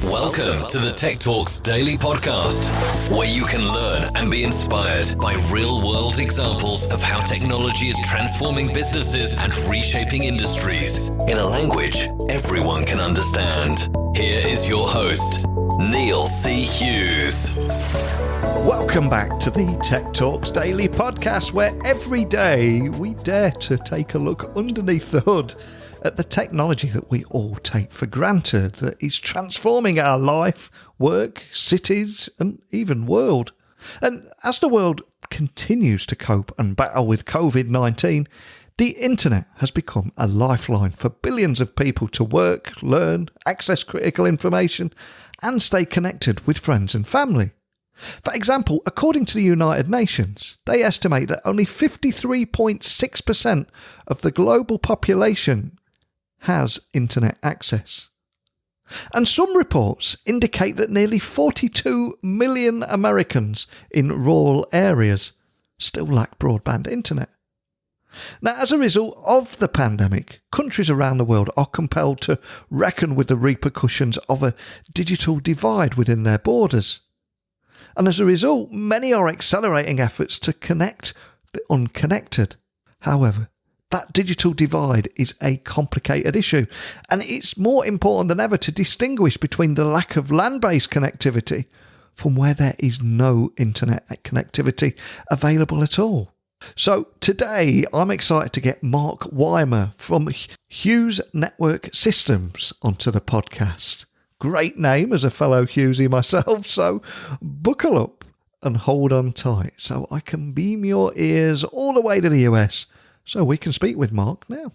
Welcome to the Tech Talks Daily Podcast, where you can learn and be inspired by real-world examples of how technology is transforming businesses and reshaping industries in a language everyone can understand. Here is your host, Neil C. Hughes. Welcome back to the Tech Talks Daily Podcast, where every day we dare to take a look underneath the hood at the technology that we all take for granted, that is transforming our life, work, cities, and even world. And as the world continues to cope and battle with COVID-19, the internet has become a lifeline for billions of people to work, learn, access critical information, and stay connected with friends and family. For example, according to the United Nations, they estimate that only 53.6% of the global population has internet access. And some reports indicate that nearly 42 million Americans in rural areas still lack broadband internet. Now, as a result of the pandemic, countries around the world are compelled to reckon with the repercussions of a digital divide within their borders. And as a result, many are accelerating efforts to connect the unconnected. However, that digital divide is a complicated issue, and it's more important than ever to distinguish between the lack of land-based connectivity from where there is no internet connectivity available at all. So today, I'm excited to get Mark Weimer from Hughes Network Systems onto the podcast. Great name as a fellow Hughesy myself, so buckle up and hold on tight so I can beam your ears all the way to the US so we can speak with Mark now.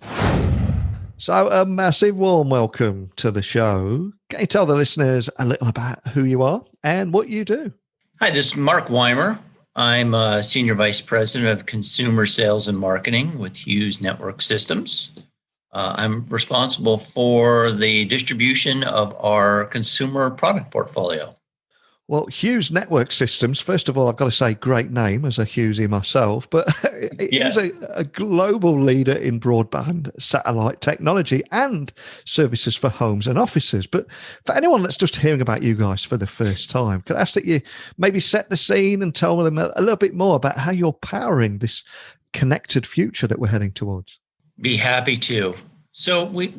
So a massive warm welcome to the show. Can you tell the listeners a little about who you are and what you do? Hi, this is Mark Weimer. I'm a Senior Vice President of Consumer Sales and Marketing with Hughes Network Systems. I'm responsible for the distribution of our consumer product portfolio. Well, Hughes Network Systems, first of all, I've got to say, great name as a Hughesy myself, but it is a global leader in broadband satellite technology and services for homes and offices. But for anyone that's just hearing about you guys for the first time, could I ask that you maybe set the scene and tell them a little bit more about how you're powering this connected future that we're heading towards? Be happy to. So we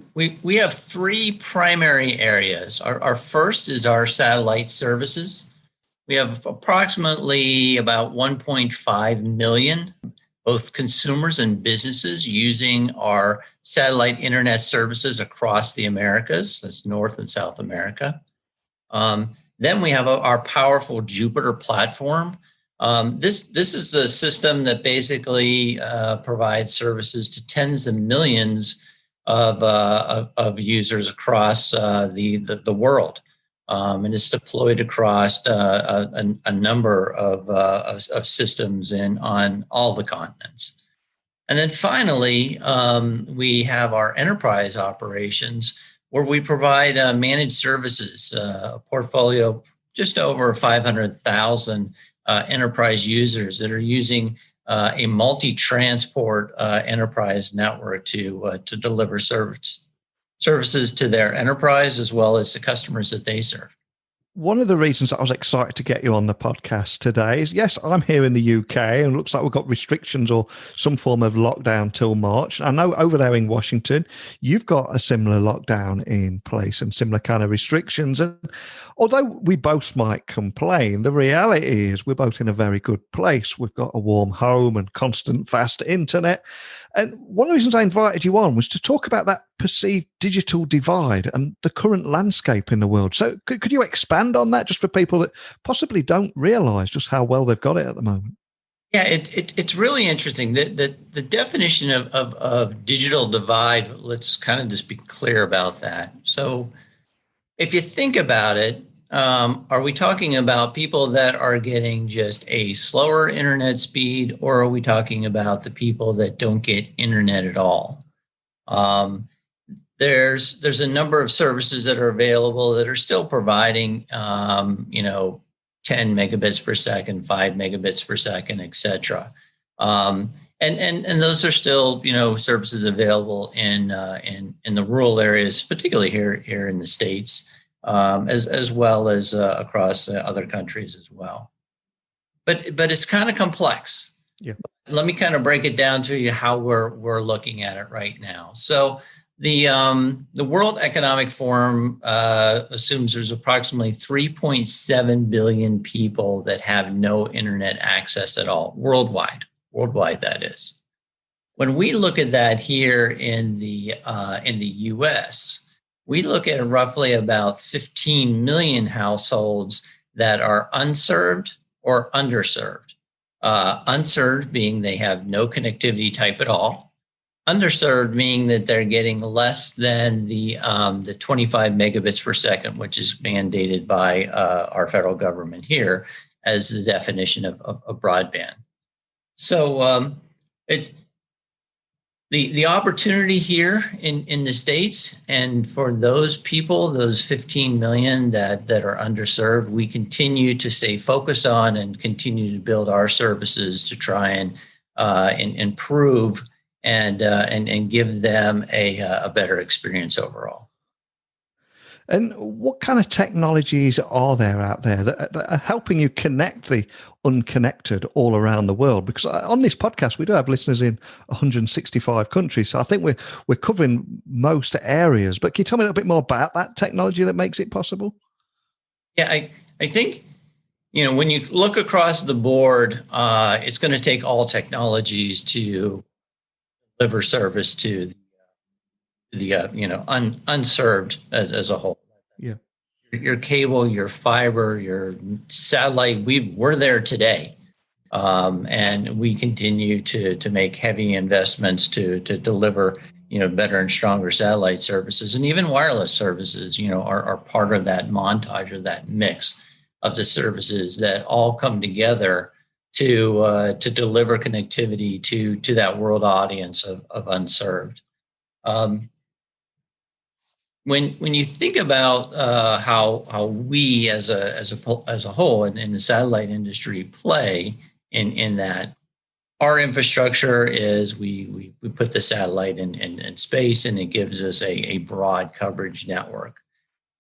have three primary areas. Our first is our satellite services. We have approximately about 1.5 million, both consumers and businesses, using our satellite internet services across the Americas. That's North and South America. Then we have our powerful Jupiter platform. This is a system that basically provides services to tens of millions of users across the world, and it's deployed across a number of systems on all the continents. And then finally, we have our enterprise operations, where we provide managed services, a portfolio just over 500,000 enterprise users that are using a multi-transport enterprise network to deliver services to their enterprise as well as the customers that they serve. One of the reasons I was excited to get you on the podcast today is, yes, I'm here in the UK and it looks like we've got restrictions or some form of lockdown till March. I know over there in Washington, you've got a similar lockdown in place and similar kind of restrictions. And although we both might complain, the reality is we're both in a very good place. We've got a warm home and constant fast internet. And one of the reasons I invited you on was to talk about that perceived digital divide and the current landscape in the world. So could you expand on that just for people that possibly don't realize just how well they've got it at the moment? Yeah, it's really interesting. The definition of digital divide, let's kind of just be clear about that. So if you think about it, are we talking about people that are getting just a slower internet speed, or are we talking about the people that don't get internet at all? There's a number of services that are available that are still providing, 10 megabits per second, 5 megabits per second, et cetera. And those are still, services available in the rural areas, particularly here in the States. as well as across other countries as well. But it's kind of complex. Yeah. Let me kind of break it down to you how we're looking at it right now. So the World Economic Forum assumes there's approximately 3.7 billion people that have no internet access at all worldwide. Worldwide, that is. When we look at that here in the U.S., we look at roughly about 15 million households that are unserved or underserved. Unserved being they have no connectivity type at all. Underserved meaning that they're getting less than the 25 megabits per second, which is mandated by our federal government here as the definition of broadband. So it's the opportunity here in the States, and for those people, those 15 million that are underserved, we continue to stay focused on and continue to build our services to try and improve and give them a better experience overall. And what kind of technologies are there out there that are helping you connect the unconnected all around the world? Because on this podcast, we do have listeners in 165 countries. So I think we're covering most areas. But can you tell me a little bit more about that technology that makes it possible? Yeah, I think, when you look across the board, it's going to take all technologies to deliver service to the unserved as a whole. Yeah, your cable, your fiber, your satellite, we're there today, and we continue to make heavy investments to deliver better and stronger satellite services, and even wireless services are part of that montage or that mix of the services that all come together to deliver connectivity to that world audience of unserved. When you think about how we as a whole in the satellite industry play in that, our infrastructure is we put the satellite in space, and it gives us a broad coverage network.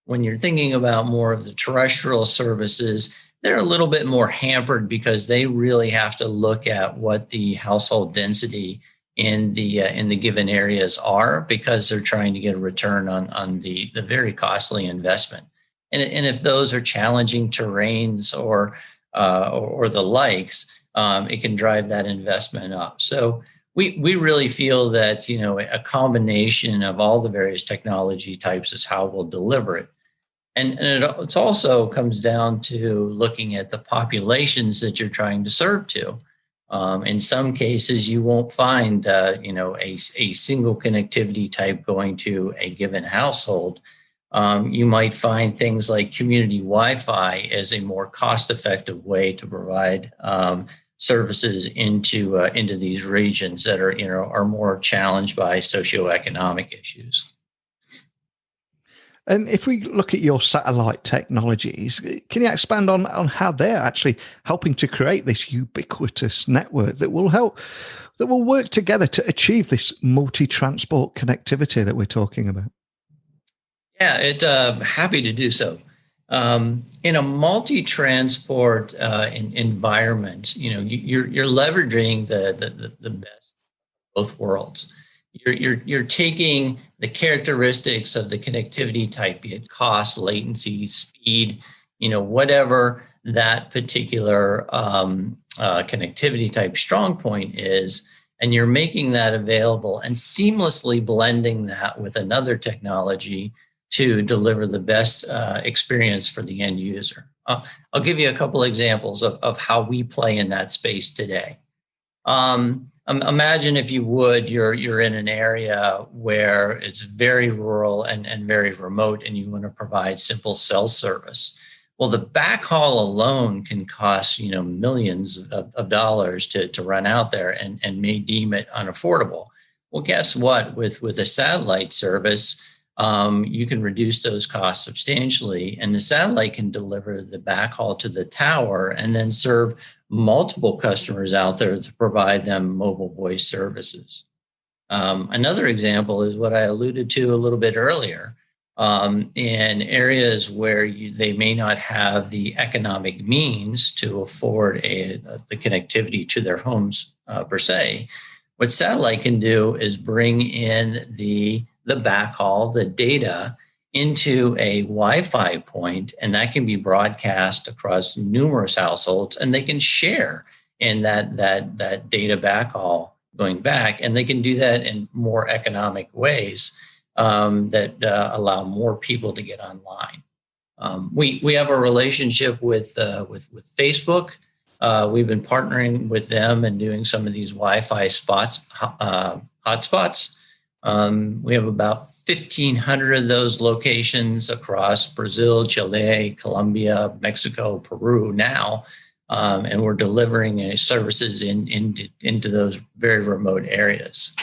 When you're thinking about more of the terrestrial services, they're a little bit more hampered because they really have to look at what the household density in the given areas are, because they're trying to get a return on the very costly investment. And if those are challenging terrains or the likes, it can drive that investment up. So we really feel that a combination of all the various technology types is how we'll deliver it. And it also comes down to looking at the populations that you're trying to serve to. In some cases, you won't find, a single connectivity type going to a given household. You might find things like community Wi-Fi as a more cost-effective way to provide services into these regions that are more challenged by socioeconomic issues. And if we look at your satellite technologies, can you expand on how they're actually helping to create this ubiquitous network that will work together to achieve this multi-transport connectivity that we're talking about? Yeah, happy to do so. In a multi-transport environment, you're leveraging the best of both worlds. You're taking the characteristics of the connectivity type, be it cost, latency, speed, whatever that particular connectivity type strong point is, and you're making that available and seamlessly blending that with another technology to deliver the best experience for the end user. I'll give you a couple examples of how we play in that space today. Imagine, if you would, you're in an area where it's very rural and very remote, and you want to provide simple cell service. Well, the backhaul alone can cost millions of dollars to run out there, and may deem it unaffordable. Well, guess what? With a satellite service, you can reduce those costs substantially, and the satellite can deliver the backhaul to the tower and then serve multiple customers out there to provide them mobile voice services. Another example is what I alluded to a little bit earlier. in areas where they may not have the economic means to afford the connectivity to their homes per se. What satellite can do is bring in the backhaul, the data, into a Wi-Fi point, and that can be broadcast across numerous households, and they can share in that data backhaul going back, and they can do that in more economic ways that allow more people to get online. We have a relationship with Facebook. We've been partnering with them and doing some of these Wi-Fi hotspots. We have about 1,500 of those locations across Brazil, Chile, Colombia, Mexico, Peru now, and we're delivering services into those very remote areas.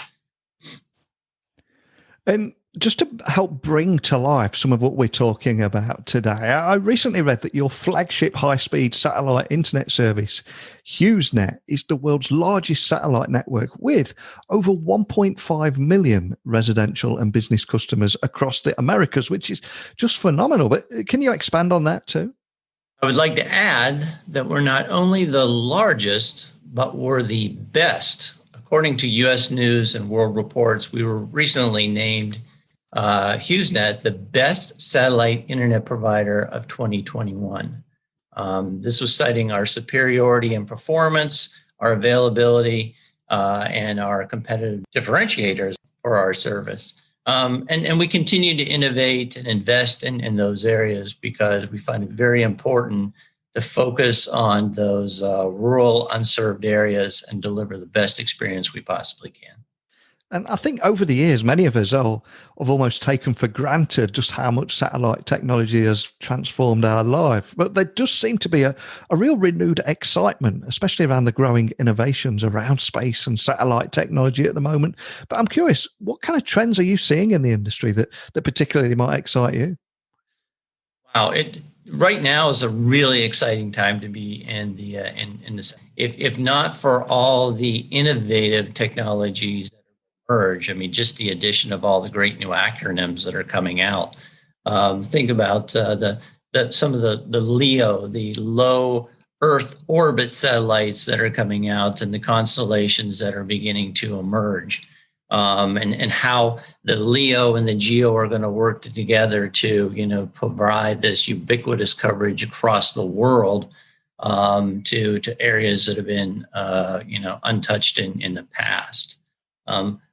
And just to help bring to life some of what we're talking about today, I recently read that your flagship high-speed satellite internet service, HughesNet, is the world's largest satellite network with over 1.5 million residential and business customers across the Americas, which is just phenomenal. But can you expand on that too? I would like to add that we're not only the largest, but we're the best. According to U.S. News and World Reports, we were recently named HughesNet the best satellite internet provider of 2021. This was citing our superiority in performance, our availability, and our competitive differentiators for our service. And we continue to innovate and invest in those areas because we find it very important to focus on those rural, unserved areas and deliver the best experience we possibly can. And I think over the years, many of us have almost taken for granted just how much satellite technology has transformed our life. But there does seem to be a real renewed excitement, especially around the growing innovations around space and satellite technology at the moment. But I'm curious, what kind of trends are you seeing in the industry that particularly might excite you? Wow, right now is a really exciting time to be in the if not for all the innovative technologies that emerge. I mean, just the addition of all the great new acronyms that are coming out. Think about some of the LEO, the low Earth orbit satellites that are coming out, and the constellations that are beginning to emerge. And how the LEO and the GEO are going to work together to, provide this ubiquitous coverage across the world to areas that have been, untouched in the past.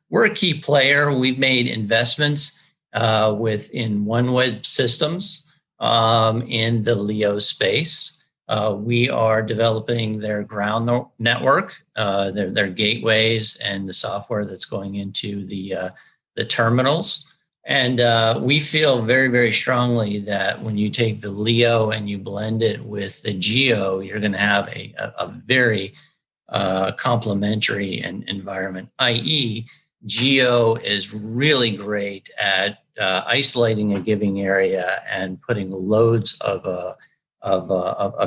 We're a key player. We've made investments in OneWeb systems in the LEO space. We are developing their ground network, their gateways, and the software that's going into the terminals. And we feel very, very strongly that when you take the LEO and you blend it with the GEO, you're going to have a very complementary environment, i.e., GEO is really great at isolating a given area and putting loads of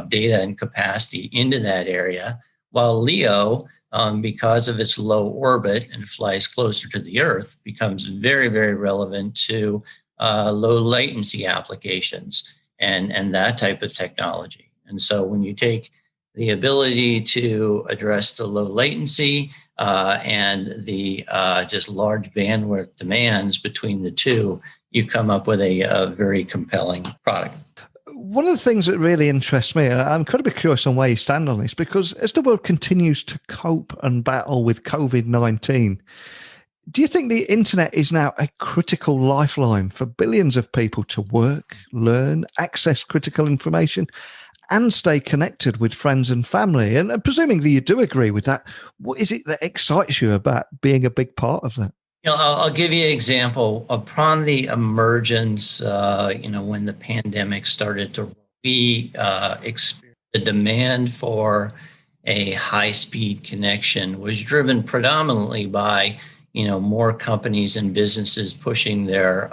data and capacity into that area, while LEO, because of its low orbit and flies closer to the Earth, becomes very, very relevant to low latency applications and that type of technology. And so when you take the ability to address the low latency and the just large bandwidth demands between the two, you come up with a very compelling product. One of the things that really interests me, and I'm incredibly curious on where you stand on this, because as the world continues to cope and battle with COVID-19, do you think the internet is now a critical lifeline for billions of people to work, learn, access critical information, and stay connected with friends and family? And presumably you do agree with that, what is it that excites you about being a big part of that? I'll give you an example. Upon the emergence, when the pandemic started we experienced the demand for a high-speed connection was driven predominantly by, more companies and businesses pushing their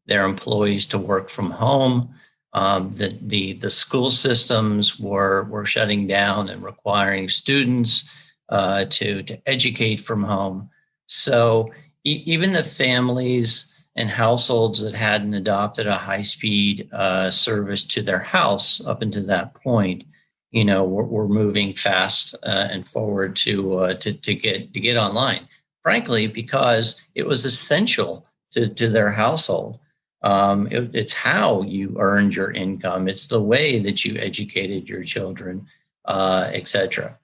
employees to work from home. The school systems were shutting down and requiring students to educate from home. So even the families and households that hadn't adopted a high-speed service to their house up until that point, we're moving fast and forward to get online. Frankly, because it was essential to their household. It's how you earned your income. It's the way that you educated your children, etc.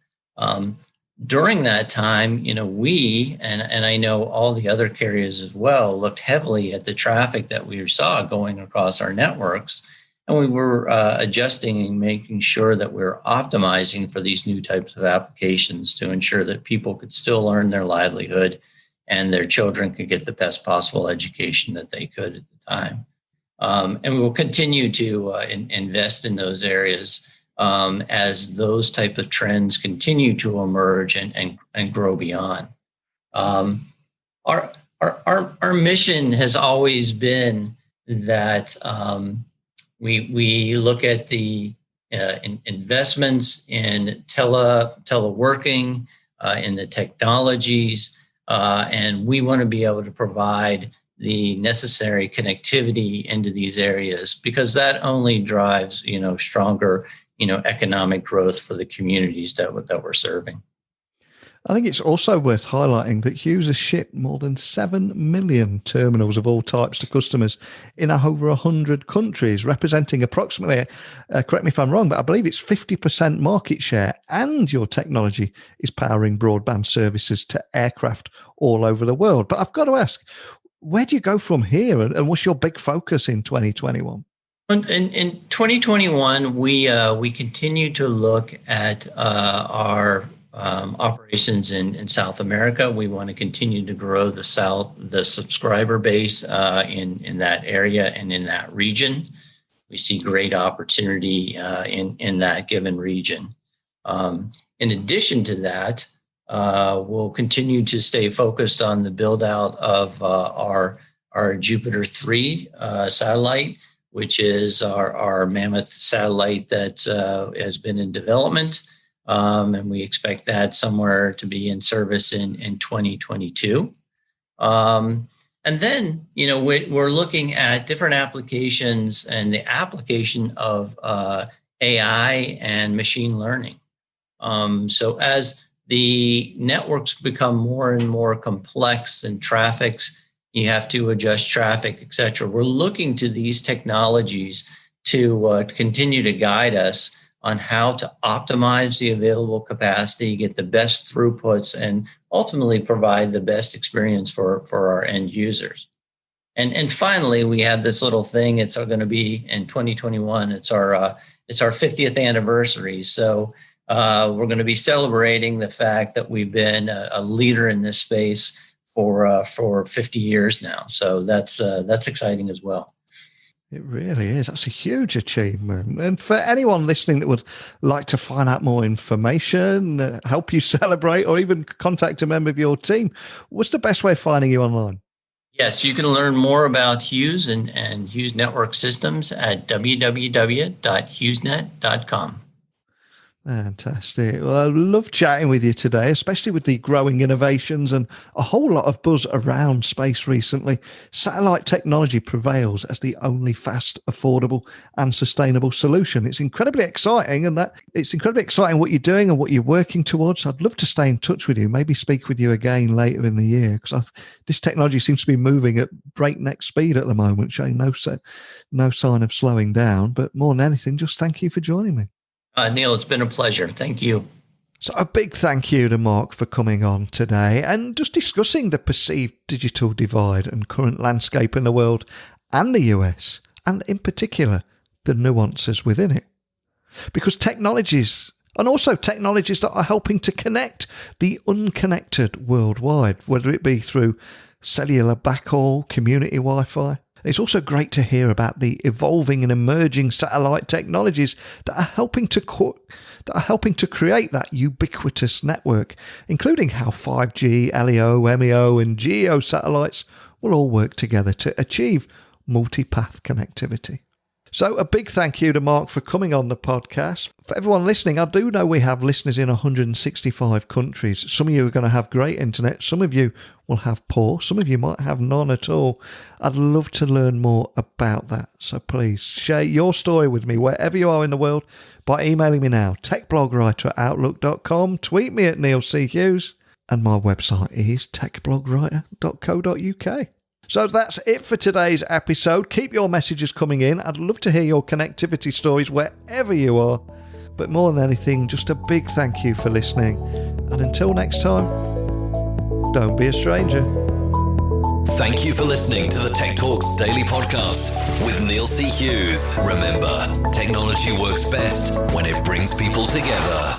During that time, we, and I know all the other carriers as well, looked heavily at the traffic that we saw going across our networks. And we were adjusting and making sure that we're optimizing for these new types of applications to ensure that people could still earn their livelihood and their children could get the best possible education that they could at the time. And we will continue to invest in those areas as those type of trends continue to emerge and grow beyond. Our mission has always been that we look at the investments in teleworking, in the technologies, and we want to be able to provide the necessary connectivity into these areas because that only drives, stronger, economic growth for the communities that we're serving. I think it's also worth highlighting that Hughes has shipped more than 7 million terminals of all types to customers in over 100 countries, representing approximately, correct me if I'm wrong, but I believe it's 50% market share, and your technology is powering broadband services to aircraft all over the world. But I've got to ask, where do you go from here, and what's your big focus in 2021? In 2021, we continue to look at our operations in South America. We want to continue to grow the subscriber base in that area and in that region. We see great opportunity in that given region. In addition to that, we'll continue to stay focused on the build out of our Jupiter 3 satellite, which is our mammoth satellite that has been in development. And we expect that somewhere to be in service in 2022. And then, we're looking at different applications and the application of AI and machine learning. So as the networks become more and more complex and traffics, you have to adjust traffic, et cetera. We're looking to these technologies to continue to guide us on how to optimize the available capacity, get the best throughputs, and ultimately provide the best experience for our end users. And finally, we have this little thing. It's going to be in 2021. It's our 50th anniversary. So we're going to be celebrating the fact that we've been a leader in this space for 50 years now. So that's exciting as well. It really is. That's a huge achievement. And for anyone listening that would like to find out more information, help you celebrate, or even contact a member of your team, what's the best way of finding you online? Yes, you can learn more about Hughes and Hughes Network Systems at www.hughesnet.com. Fantastic. Well, I love chatting with you today, especially with the growing innovations and a whole lot of buzz around space recently. Satellite technology prevails as the only fast, affordable and sustainable solution. It's incredibly exciting, and it's incredibly exciting what you're doing and what you're working towards. I'd love to stay in touch with you, maybe speak with you again later in the year, because this technology seems to be moving at breakneck speed at the moment, showing no sign of slowing down. But more than anything, just thank you for joining me. Neil, it's been a pleasure. Thank you. So a big thank you to Mark for coming on today and just discussing the perceived digital divide and current landscape in the world and the US, and in particular, the nuances within it. Because technologies that are helping to connect the unconnected worldwide, whether it be through cellular backhaul, community Wi-Fi. It's also great to hear about the evolving and emerging satellite technologies that are helping to create that ubiquitous network, including how 5G, LEO, MEO, and GEO satellites will all work together to achieve multipath connectivity. So a big thank you to Mark for coming on the podcast. For everyone listening, I do know we have listeners in 165 countries. Some of you are going to have great internet. Some of you will have poor. Some of you might have none at all. I'd love to learn more about that. So please share your story with me wherever you are in the world by emailing me now, techblogwriter@outlook.com. Tweet me at Neil C. Hughes. And my website is techblogwriter.co.uk. So that's it for today's episode. Keep your messages coming in. I'd love to hear your connectivity stories wherever you are. But more than anything, just a big thank you for listening. And until next time, don't be a stranger. Thank you for listening to the Tech Talks Daily Podcast with Neil C. Hughes. Remember, technology works best when it brings people together.